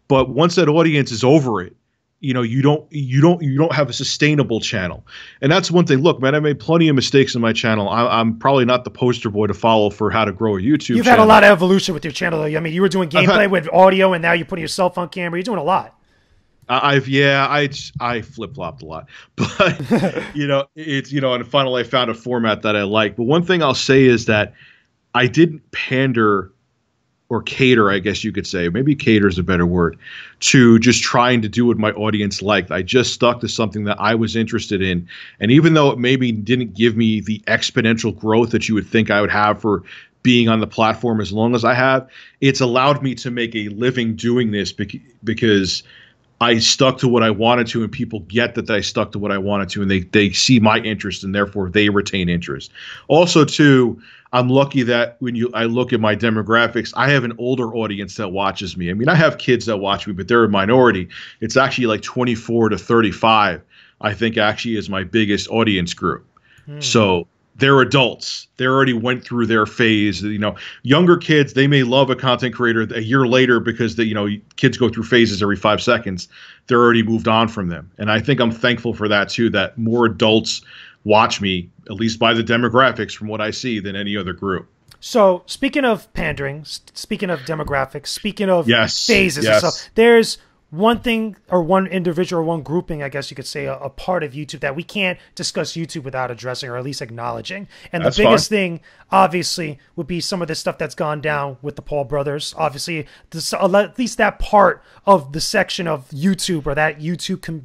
but once that audience is over it, you know, you don't have a sustainable channel. And that's one thing. Look, man, I made plenty of mistakes in my channel. I'm probably not the poster boy to follow for how to grow a YouTube channel. You've had a lot of evolution with your channel, though. I mean, you were doing gameplay with audio, and now you're putting your cell phone camera. You're doing a lot. I flip-flopped a lot, but you know, it's, you know, and finally I found a format that I like. But one thing I'll say is that I didn't pander or cater, I guess you could say, maybe cater is a better word, to just trying to do what my audience liked. I just stuck to something that I was interested in. And even though it maybe didn't give me the exponential growth that you would think I would have for being on the platform as long as I have, it's allowed me to make a living doing this because I stuck to what I wanted to, and people get that I stuck to what I wanted to, and they see my interest, and therefore they retain interest. Also, too, I'm lucky that I look at my demographics, I have an older audience that watches me. I mean, I have kids that watch me, but they're a minority. It's actually like 24 to 35, I think, actually is my biggest audience group. So they're adults. They already went through their phase. You know, younger kids, they may love a content creator a year later because you know, kids go through phases every 5 seconds. They're already moved on from them. And I think I'm thankful for that too, that more adults watch me, at least by the demographics from what I see, than any other group. So speaking of pandering, speaking of demographics, speaking of phases and stuff, there's one thing, or one individual, or one grouping, I guess you could say, a part of YouTube that we can't discuss YouTube without addressing, or at least acknowledging. And the biggest thing, obviously, would be some of the stuff that's gone down with the Paul brothers. Obviously, at least that part of the section of YouTube, or that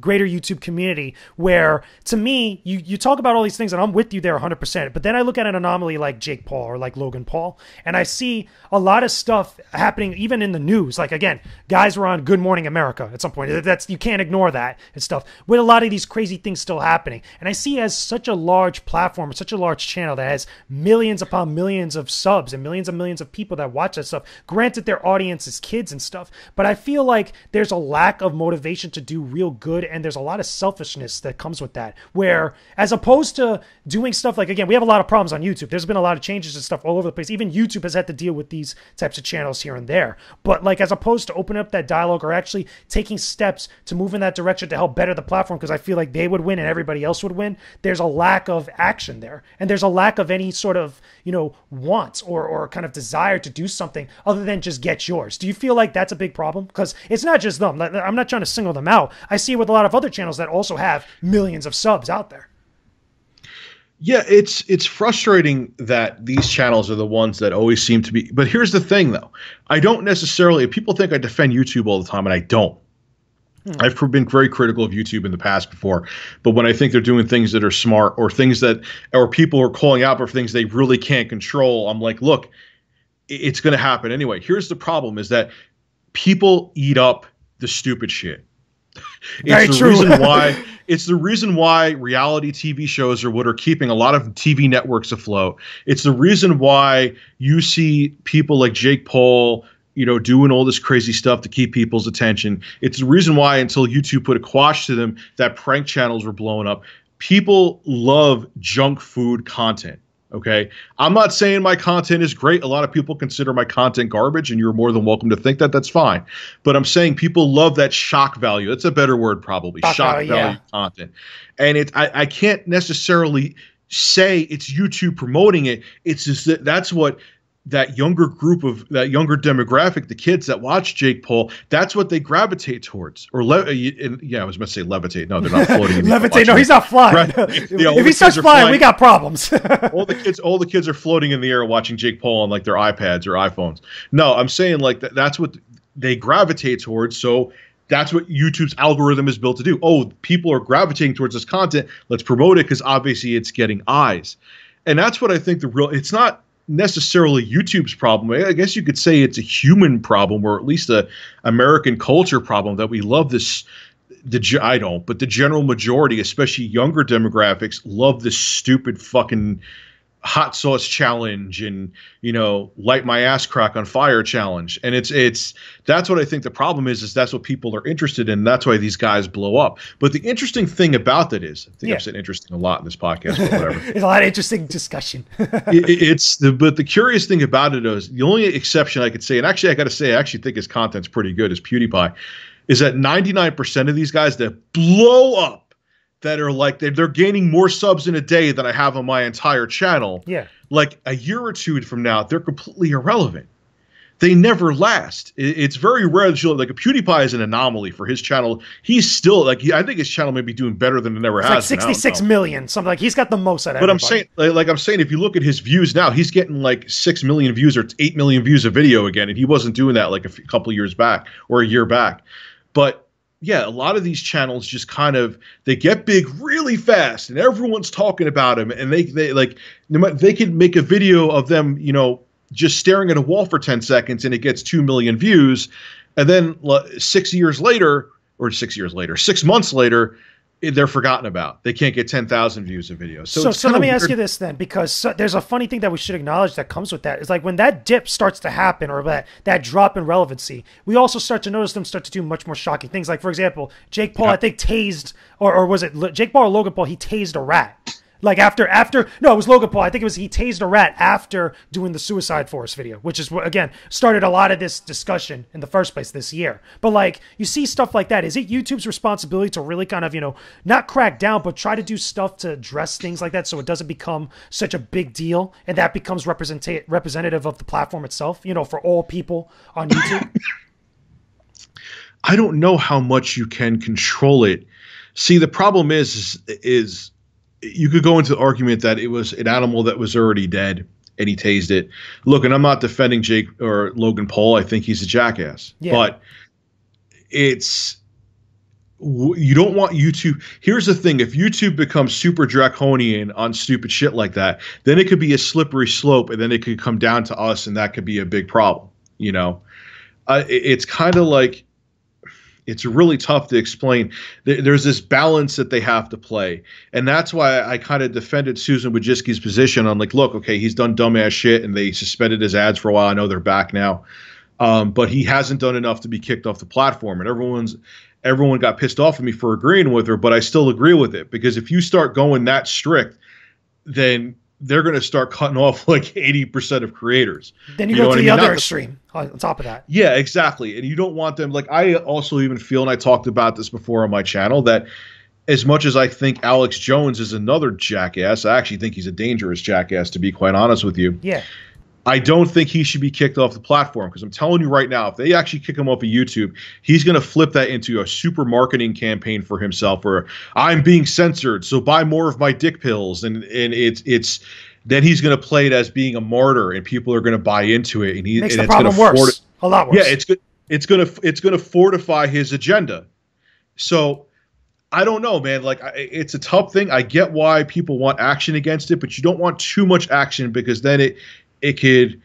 greater YouTube community, where, to me, you talk about all these things, and I'm with you there 100%. But then I look at an anomaly like Jake Paul or like Logan Paul, and I see a lot of stuff happening even in the news. Like, again, guys were on Good Morning America America at some point. You can't ignore that and stuff. With a lot of these crazy things still happening. And I see as such a large platform, such a large channel that has millions upon millions of subs and millions of people that watch that stuff. Granted, their audience is kids and stuff, but I feel like there's a lack of motivation to do real good, and there's a lot of selfishness that comes with that, where as opposed to doing stuff like, again, we have a lot of problems on YouTube. There's been a lot of changes and stuff all over the place. Even YouTube has had to deal with these types of channels here and there. But like, as opposed to opening up that dialogue or actually taking steps to move in that direction to help better the platform, because I feel like they would win and everybody else would win, there's a lack of action there. And there's a lack of any sort of, wants or kind of desire to do something other than just get yours. Do you feel like that's a big problem? Because it's not just them. I'm not trying to single them out. I see it with a lot of other channels that also have millions of subs out there. Yeah, it's frustrating that these channels are the ones that always seem to be. But here's the thing, though. I don't necessarily – people think I defend YouTube all the time, and I don't. I've been very critical of YouTube in the past before, but when I think they're doing things that are smart or things that – or people are calling out for things they really can't control, I'm like, look, it's going to happen anyway. Here's the problem is that people eat up the stupid shit. It's the reason why reality TV shows are what are keeping a lot of TV networks afloat. It's the reason why you see people like Jake Paul, doing all this crazy stuff to keep people's attention. It's the reason why, until YouTube put a quash to them, that prank channels were blowing up. People love junk food content. Okay, I'm not saying my content is great. A lot of people consider my content garbage, and you're more than welcome to think that. That's fine. But I'm saying people love that shock value. That's a better word, probably. Shock value content. And I can't necessarily say it's YouTube promoting it. It's just that's what that younger group of that younger demographic, the kids that watch Jake Paul, that's what they gravitate towards. Or I was going to say levitate. No, they're not floating. Levitate. No, he's not flying. Right. If he starts flying, we got problems. all the kids are floating in the air watching Jake Paul on like their iPads or iPhones. No, I'm saying like that's what they gravitate towards. So that's what YouTube's algorithm is built to do. Oh, people are gravitating towards this content. Let's promote it because obviously it's getting eyes. And that's what I think it's not necessarily YouTube's problem. I guess you could say it's a human problem, or at least a American culture problem, that we love this. I don't, but the general majority, especially younger demographics, love this stupid fucking hot sauce challenge and light my ass crack on fire challenge. And that's what I think the problem is that's what people are interested in. That's why these guys blow up. But the interesting thing about that is, I think I've said interesting a lot in this podcast, but whatever. There's a lot of interesting discussion. But the curious thing about it is, the only exception I could say, and actually I got to say, I actually think his content's pretty good, is PewDiePie, is that 99% of these guys that blow up, that are like they're gaining more subs in a day than I have on my entire channel. Yeah. Like a year or two from now, they're completely irrelevant. They never last. It's very rare that like a PewDiePie is an anomaly for his channel. He's still I think his channel may be doing better than it ever has. Like 66 million, something like he's got the most out of everybody. But I'm saying, if you look at his views now, he's getting like 6 million views or 8 million views a video again, and he wasn't doing that like a couple years back or a year back. But yeah, a lot of these channels just kind of, they get big really fast and everyone's talking about them, and they could make a video of them, just staring at a wall for 10 seconds and it gets 2 million views. And then 6 months later, they're forgotten about. They can't get 10,000 views of videos. So let me ask you this then, because there's a funny thing that we should acknowledge that comes with that. Is like when that dip starts to happen, or that drop in relevancy, we also start to notice them start to do much more shocking things. Like, for example, Jake Paul, I think tased, or was it Jake Paul or Logan Paul? He tased a rat. Like no, it was Logan Paul. I think he tased a rat after doing the Suicide Forest video, which is what, again, started a lot of this discussion in the first place this year. But like, you see stuff like that. Is it YouTube's responsibility to really kind of, not crack down, but try to do stuff to address things like that so it doesn't become such a big deal and that becomes representative of the platform itself, for all people on YouTube? I don't know how much you can control it. See, the problem is you could go into the argument that it was an animal that was already dead and he tased it. Look, and I'm not defending Jake or Logan Paul. I think he's a jackass. Yeah. But you don't want YouTube. Here's the thing. If YouTube becomes super draconian on stupid shit like that, then it could be a slippery slope, and then it could come down to us, and that could be a big problem. It's kind of like, it's really tough to explain. There's this balance that they have to play. And that's why I kind of defended Susan Wojcicki's position on like, look, okay, he's done dumbass shit and they suspended his ads for a while. I know they're back now. But he hasn't done enough to be kicked off the platform. And everyone got pissed off at me for agreeing with her, but I still agree with it. Because if you start going that strict, then they're going to start cutting off like 80% of creators. Then you go to the other extreme on top of that. Yeah, exactly. And you don't want them, like I also even feel, and I talked about this before on my channel, that as much as I think Alex Jones is another jackass, I actually think he's a dangerous jackass, to be quite honest with you. Yeah. I don't think he should be kicked off the platform, because I'm telling you right now, if they actually kick him off of YouTube, he's going to flip that into a super marketing campaign for himself where I'm being censored, so buy more of my dick pills. And it's then he's going to play it as being a martyr and people are going to buy into it. And makes the problem worse. A lot worse. Yeah, it's going to fortify his agenda. So I don't know, man. Like, it's a tough thing. I get why people want action against it, but you don't want too much action, because then it could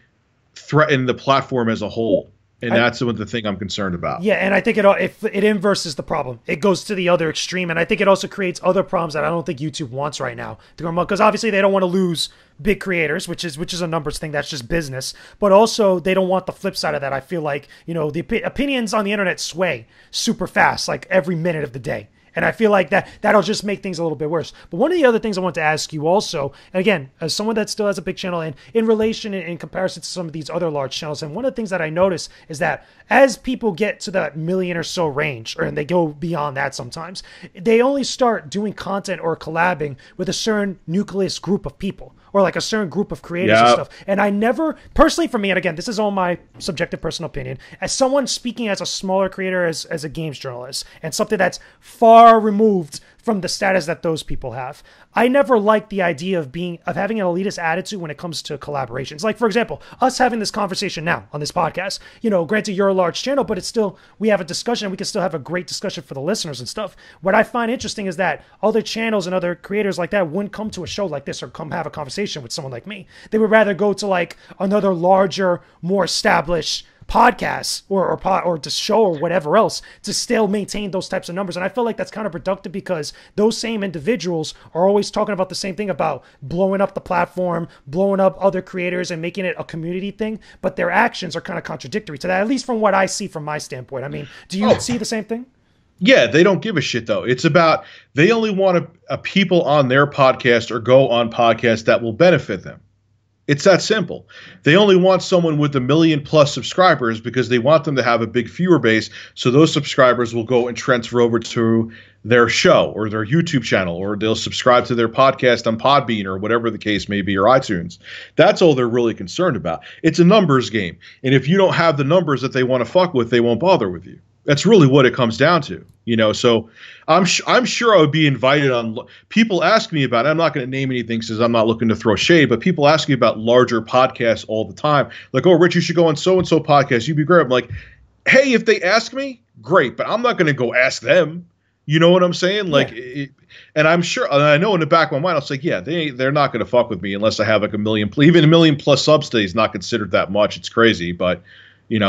threaten the platform as a whole. And that's the thing I'm concerned about. Yeah, and I think it inverses the problem. It goes to the other extreme, and I think it also creates other problems that I don't think YouTube wants right now. Because obviously they don't want to lose big creators, which is a numbers thing. That's just business. But also they don't want the flip side of that. I feel like, the opinions on the internet sway super fast, like every minute of the day. And I feel like that'll just make things a little bit worse. But one of the other things I want to ask you also, and again, as someone that still has a big channel, and in relation, in comparison to some of these other large channels, and one of the things that I notice is that as people get to that million or so range, and they go beyond that sometimes, they only start doing content or collabing with a certain nucleus group of people, or like a certain group of creators and stuff. And I never, personally for me, and again, this is all my subjective personal opinion, as someone speaking as a smaller creator, as a games journalist, and something that's far removed from the status that those people have, I never liked the idea of having an elitist attitude when it comes to collaborations. Like, for example, us having this conversation now on this podcast, granted you're a large channel, but it's still, we have a discussion, and we can still have a great discussion for the listeners and stuff. What I find interesting is that other channels and other creators like that wouldn't come to a show like this or come have a conversation with someone like me. They would rather go to like another larger, more established podcasts or to show or whatever else to still maintain those types of numbers. And I feel like that's counterproductive, because those same individuals are always talking about the same thing about blowing up the platform, blowing up other creators and making it a community thing. But their actions are kind of contradictory to that, at least from what I see from my standpoint. I mean, do you see the same thing? Yeah, they don't give a shit, though. It's about, they only want a people on their podcast or go on podcasts that will benefit them. It's that simple. They only want someone with 1 million plus subscribers because they want them to have a big viewer base, so those subscribers will go and transfer over to their show or their YouTube channel, or they'll subscribe to their podcast on Podbean or whatever the case may be, or iTunes. That's all they're really concerned about. It's a numbers game. And if you don't have the numbers that they want to fuck with, they won't bother with you. That's really what it comes down to, So I'm sure I would be invited on. People ask me about it. I'm not going to name anything because I'm not looking to throw shade. But people ask me about larger podcasts all the time. Like, oh, Rich, you should go on so and so podcast. You'd be great. I'm like, hey, if they ask me, great, but I'm not going to go ask them. You know what I'm saying? Like, and I'm sure, and I know in the back of my mind, I was like, yeah, they're not going to fuck with me unless I have like 1 million. Even 1 million plus subs today is not considered that much. It's crazy, but. It's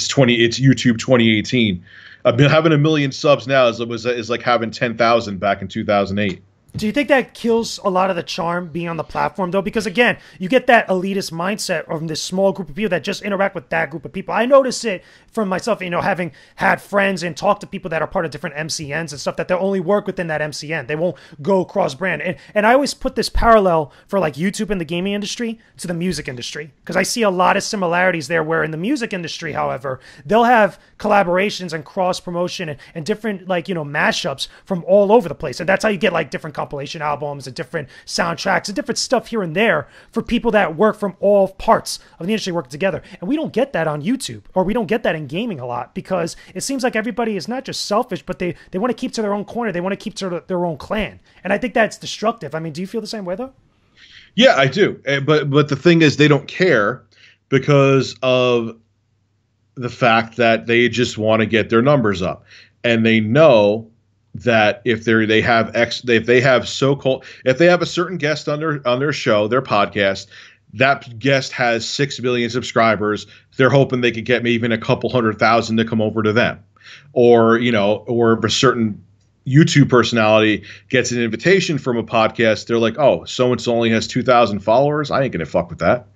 YouTube 2018. Having 1 million subs now is like having 10,000 back in 2008. Do you think that kills a lot of the charm being on the platform, though? Because, again, you get that elitist mindset from this small group of people that just interact with that group of people. I notice it from myself, having had friends and talked to people that are part of different MCNs and stuff, that they'll only work within that MCN. They won't go cross-brand. And I always put this parallel for, like, YouTube and the gaming industry to the music industry, because I see a lot of similarities there, where in the music industry, however, they'll have collaborations and cross-promotion and different, like, mashups from all over the place. And that's how you get, like, different compilation albums and different soundtracks and different stuff here and there for people that work from all parts of the industry working together. And we don't get that on YouTube, or we don't get that in gaming a lot, because it seems like everybody is not just selfish, but they want to keep to their own corner. They want to keep to their own clan. And I think that's destructive. I mean, do you feel the same way, though? Yeah, I do. But the thing is, they don't care because of the fact that they just want to get their numbers up. And they know that if they have a certain guest on their show, their podcast, that guest has 6 million subscribers, they're hoping they could get maybe even a couple 100,000 to come over to them. or or if a certain YouTube personality gets an invitation from a podcast, they're like, oh, so-and-so only has 2,000 followers. I ain't going to fuck with that.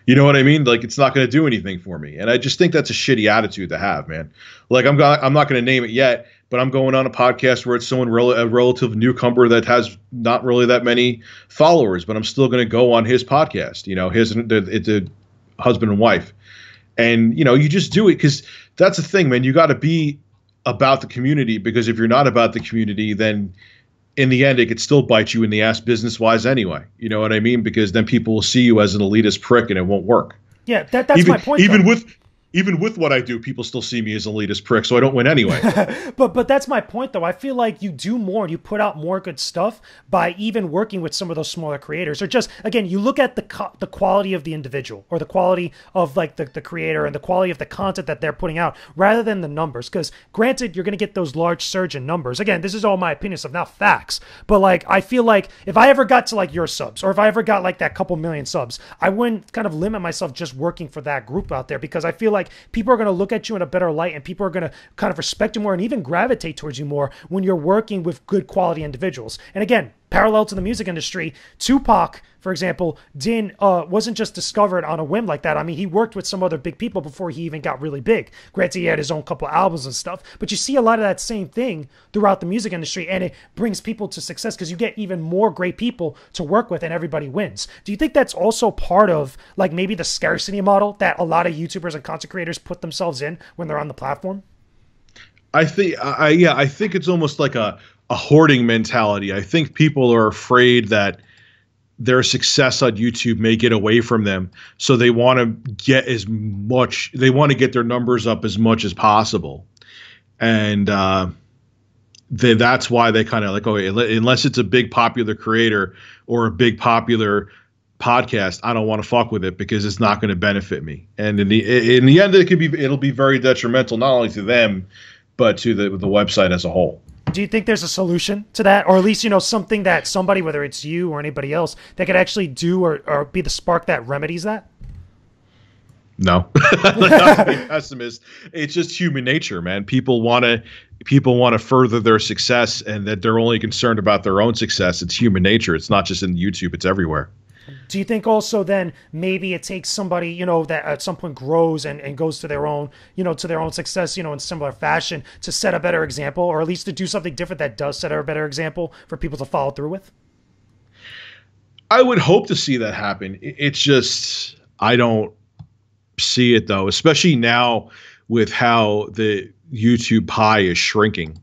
You know what I mean? Like, it's not going to do anything for me. And I just think that's a shitty attitude to have, man. Like, I'm not going to name it yet, but I'm going on a podcast where it's someone a relative newcomer that has not really that many followers, but I'm still going to go on his podcast. It's a husband and wife. And, you just do it because that's the thing, man. You got to be about the community, because if you're not about the community, then in the end, it could still bite you in the ass business-wise anyway. You know what I mean? Because then people will see you as an elitist prick, and it won't work. Yeah, that's my point. Even with what I do, people still see me as an elitist prick, so I don't win anyway. But that's my point, though. I feel like you do more and you put out more good stuff by even working with some of those smaller creators. Or just, again, you look at the quality of the individual, or the quality of like the creator, and the quality of the content that they're putting out, rather than the numbers. Because granted, you're going to get those large surge in numbers. Again, this is all my opinion stuff, not facts. But like, I feel like if I ever got to like your subs, or if I ever got like that couple million subs, I wouldn't kind of limit myself just working for that group out there, because I feel like people are going to look at you in a better light, and people are going to kind of respect you more and even gravitate towards you more when you're working with good quality individuals. And again, parallel to the music industry, Tupac, for example, wasn't just discovered on a whim like that. I mean, he worked with some other big people before he even got really big. Granted, he had his own couple albums and stuff, but you see a lot of that same thing throughout the music industry, and it brings people to success because you get even more great people to work with, and everybody wins. Do you think that's also part of like maybe the scarcity model that a lot of YouTubers and content creators put themselves in when they're on the platform? I think it's almost like a hoarding mentality. I think people are afraid that their success on YouTube may get away from them, so they want to get their numbers up as much as possible, and that's why they kind of like, okay, unless it's a big popular creator or a big popular podcast, I don't want to fuck with it because it's not going to benefit me. And in the end, it'll be very detrimental not only to them but to the website as a whole. Do you think there's a solution to that, or at least, something that somebody, whether it's you or anybody else, that could actually do or be the spark that remedies that? No, not to be a pessimist. It's just human nature, man. People want to further their success, and that they're only concerned about their own success. It's human nature. It's not just in YouTube. It's everywhere. Do you think also then maybe it takes somebody, that at some point grows and goes to their own, to their own success, in similar fashion, to set a better example, or at least to do something different that does set a better example for people to follow through with? I would hope to see that happen. It's just, I don't see it though, especially now with how the YouTube pie is shrinking.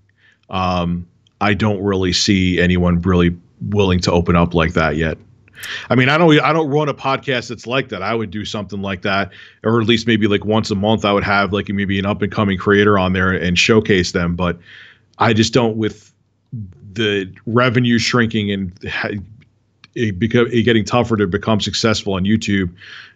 I don't really see anyone really willing to open up like that yet. I mean, I don't run a podcast that's like that. I would do something like that, or at least maybe like once a month I would have like maybe an up and coming creator on there and showcase them. But I just don't, with the revenue shrinking and it getting tougher to become successful on YouTube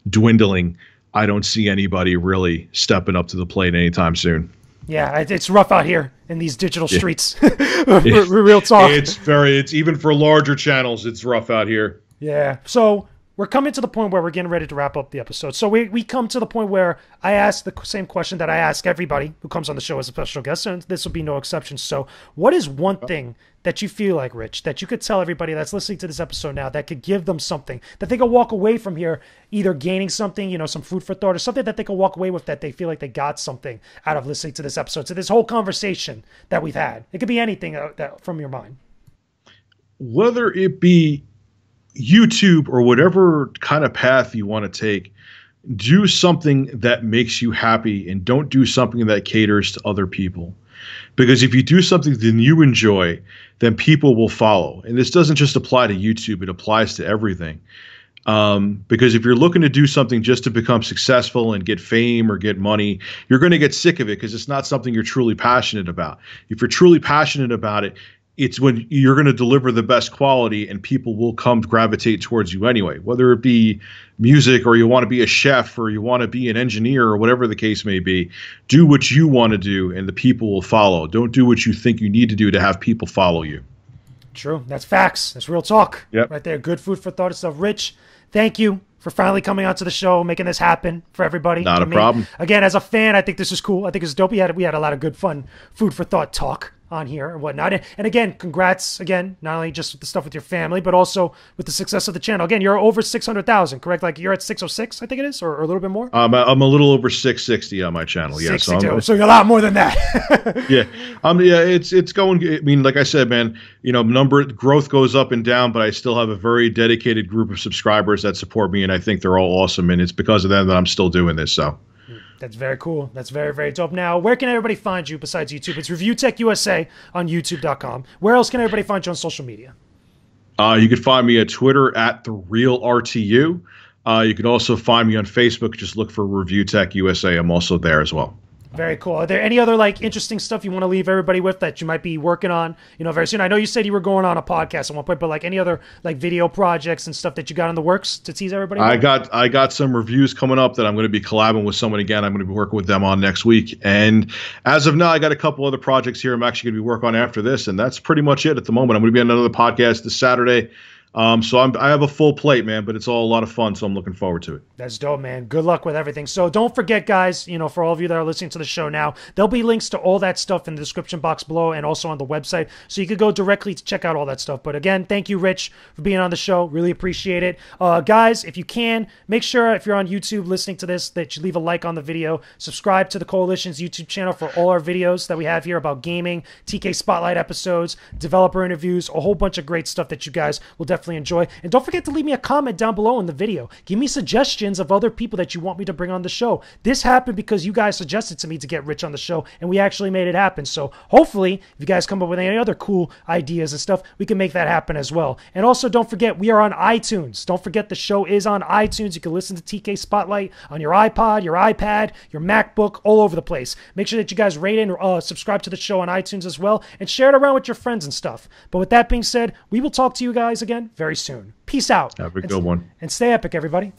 dwindling, I don't see anybody really stepping up to the plate anytime soon. Yeah, it's rough out here in these digital streets. Real talk. It's even for larger channels, it's rough out here. Yeah. So we're coming to the point where we're getting ready to wrap up the episode. So we come to the point where I ask the same question that I ask everybody who comes on the show as a special guest, and this will be no exception. So what is one thing that you feel like, Rich, that you could tell everybody that's listening to this episode now that could give them something that they could walk away from here, either gaining something, some food for thought, or something that they could walk away with that they feel like they got something out of listening to this episode, to this whole conversation that we've had? It could be anything that from your mind. Whether it be YouTube or whatever kind of path you want to take, do something that makes you happy and don't do something that caters to other people. Because if you do something that you enjoy, then people will follow. And this doesn't just apply to YouTube, it applies to everything. Because if you're looking to do something just to become successful and get fame or get money, you're going to get sick of it because it's not something you're truly passionate about. If you're truly passionate about it, it's when you're going to deliver the best quality and people will come gravitate towards you anyway, whether it be music or you want to be a chef or you want to be an engineer or whatever the case may be. Do what you want to do and the people will follow. Don't do what you think you need to do to have people follow you. True. That's facts. That's real talk. Yep. Right there. Good food for thought and stuff. Rich, thank you for finally coming onto the show, making this happen for everybody. Not a problem. Again, as a fan, I think this is cool. I think it's dope. We had a lot of good fun food for thought talk on here and whatnot. And again, congrats again, not only just with the stuff with your family, but also with the success of the channel. Again, you're over 600,000, correct? Like you're at 606, I think it is, or a little bit more? I'm a little over 660 on my channel. Yeah, so you're a lot more than that. Yeah. It's going, I mean, like I said, man, growth goes up and down, but I still have a very dedicated group of subscribers that support me, and I think they're all awesome, and it's because of them that I'm still doing this, so. That's very cool. That's very, very dope. Now, where can everybody find you besides YouTube? It's ReviewTechUSA on YouTube.com. Where else can everybody find you on social media? You can find me at Twitter at TheRealRTU. You can also find me on Facebook. Just look for ReviewTechUSA. I'm also there as well. Very cool. Are there any other like interesting stuff you want to leave everybody with that you might be working on, very soon? I know you said you were going on a podcast at one point, but like any other like video projects and stuff that you got in the works to tease everybody about? I got some reviews coming up that I'm going to be collabing with someone again. I'm going to be working with them on next week. And as of now, I got a couple other projects here I'm actually going to be working on after this, and that's pretty much it at the moment. I'm going to be on another podcast this Saturday. So I have a full plate, man, but it's all a lot of fun, so I'm looking forward to it. That's dope, man. Good luck with everything. So don't forget, guys, for all of you that are listening to the show now, there'll be links to all that stuff in the description box below and also on the website, so you could go directly to check out all that stuff. But again, thank you, Rich, for being on the show. Really appreciate it. Guys, if you can, make sure if you're on YouTube listening to this that you leave a like on the video. Subscribe to the Koalition's YouTube channel for all our videos that we have here about gaming, TK Spotlight episodes, developer interviews, a whole bunch of great stuff that you guys will definitely enjoy. And don't forget to leave me a comment down below in the video. Give me suggestions of other people that you want me to bring on the show. This happened because you guys suggested to me to get Rich on the show, and we actually made it happen. So hopefully, if you guys come up with any other cool ideas and stuff, we can make that happen as well. And also, don't forget, we are on iTunes. Don't forget the show is on iTunes. You can listen to TK Spotlight on your iPod, your iPad, your MacBook, all over the place. Make sure that you guys rate and subscribe to the show on iTunes as well, and share it around with your friends and stuff. But with that being said, we will talk to you guys again very soon. Peace out. Have a good one. And stay epic, everybody.